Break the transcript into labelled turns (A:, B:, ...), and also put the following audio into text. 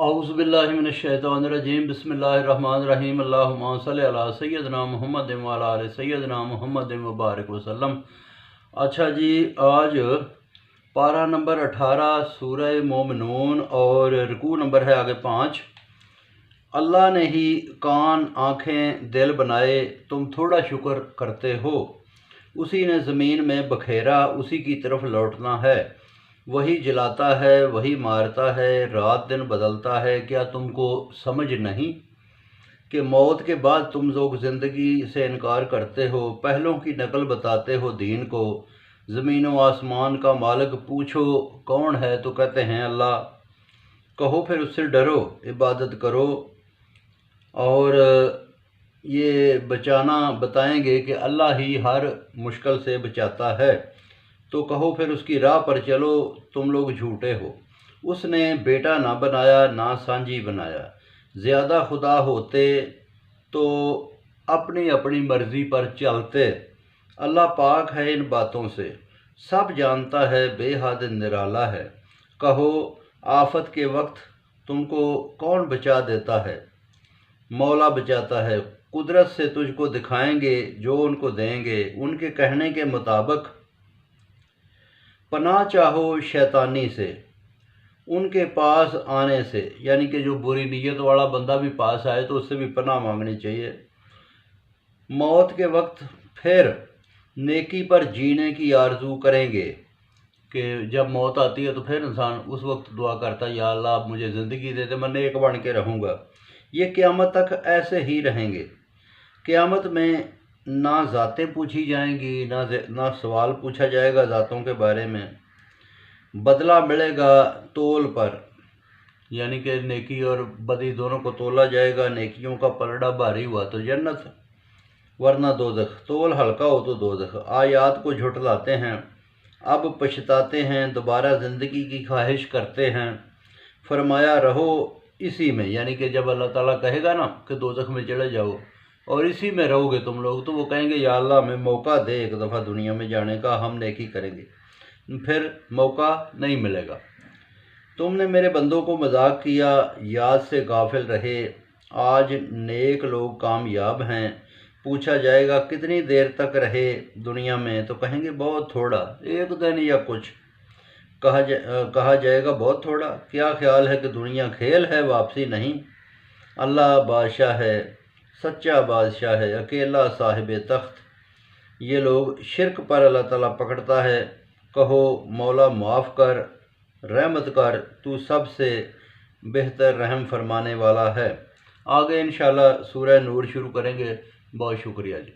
A: औज़ुबिल्लाहिमिनश्शैतानिर्रजीम बिस्मिल्लाहिर्रहमानिर्रहीम अल्लाहुम्मा सल्लि अला सय्यदना मुहम्मद व अला आलि सय्यदना मुहम्मद मुबारक वसल्लम। अच्छा जी, आज पारा नंबर 18 सूरह मोमिनून और रुकू नंबर है आगे 5। अल्लाह ने ही कान आँखें दिल बनाए, तुम थोड़ा शुक्र करते हो। उसी ने ज़मीन में बखेरा, उसी की तरफ लौटना है। वही जलाता है, वही मारता है, रात दिन बदलता है। क्या तुमको समझ नहीं कि मौत के बाद तुम लोग ज़िंदगी से इनकार करते हो, पहलों की नकल बताते हो दीन को। ज़मीन व आसमान का मालिक पूछो कौन है, तो कहते हैं अल्लाह। कहो फिर उससे डरो, इबादत करो। और ये बचाना बताएंगे कि अल्लाह ही हर मुश्किल से बचाता है। तो कहो फिर उसकी राह पर चलो, तुम लोग झूठे हो। उसने बेटा ना बनाया, ना सांझी बनाया। ज़्यादा खुदा होते तो अपनी अपनी मर्ज़ी पर चलते। अल्लाह पाक है इन बातों से, सब जानता है, बेहद निराला है। कहो आफत के वक्त तुमको कौन बचा देता है? मौला बचाता है। कुदरत से तुझको दिखाएंगे जो उनको देंगे, उनके कहने के मुताबिक। पनाह चाहो शैतानी से, उनके पास आने से, यानी कि जो बुरी नीयत वाला बंदा भी पास आए तो उससे भी पनाह मांगनी चाहिए। मौत के वक्त फिर नेकी पर जीने की आरजू करेंगे कि जब मौत आती है तो फिर इंसान उस वक्त दुआ करता है, या अल्लाह आप मुझे ज़िंदगी दे दे, मैं नेक बन के रहूँगा। ये क़यामत तक ऐसे ही रहेंगे। क़यामत में ना ज़ातें पूछी जाएंगी, ना सवाल पूछा जाएगा ज़ातों के बारे में। बदला मिलेगा तोल पर, यानी कि नेकी और बदी दोनों को तोला जाएगा। नेकियों का पलड़ा भारी हुआ तो जन्नत, वरना दोज़ख। तोल हल्का हो तो दोज़ख। आयात को झुठलाते हैं, अब पछताते हैं, दोबारा ज़िंदगी की ख्वाहिश करते हैं। फरमाया रहो इसी में, यानी कि जब अल्लाह ताला कहेगा ना कि दोज़ख में चले जाओ और इसी में रहोगे तुम लोग, तो वो कहेंगे या अल्लाह हमें मौका दे एक दफ़ा दुनिया में जाने का, हम नेकी करेंगे। फिर मौका नहीं मिलेगा। तुमने मेरे बंदों को मजाक किया, याद से गाफिल रहे। आज नेक लोग कामयाब हैं। पूछा जाएगा कितनी देर तक रहे दुनिया में, तो कहेंगे बहुत थोड़ा, एक दिन या कुछ। कहा जाएगा बहुत थोड़ा, क्या ख्याल है कि दुनिया खेल है, वापसी नहीं। अल्लाह बादशाह है, सच्चा बादशाह है, अकेला साहिब तख्त। ये लोग शिरक पर अल्लाह ताला पकड़ता है। कहो मौला माफ़ कर, रहमत कर, तू सबसे बेहतर रहम फरमाने वाला है। आगे इंशाल्लाह सूरह नूर शुरू करेंगे। बहुत शुक्रिया जी।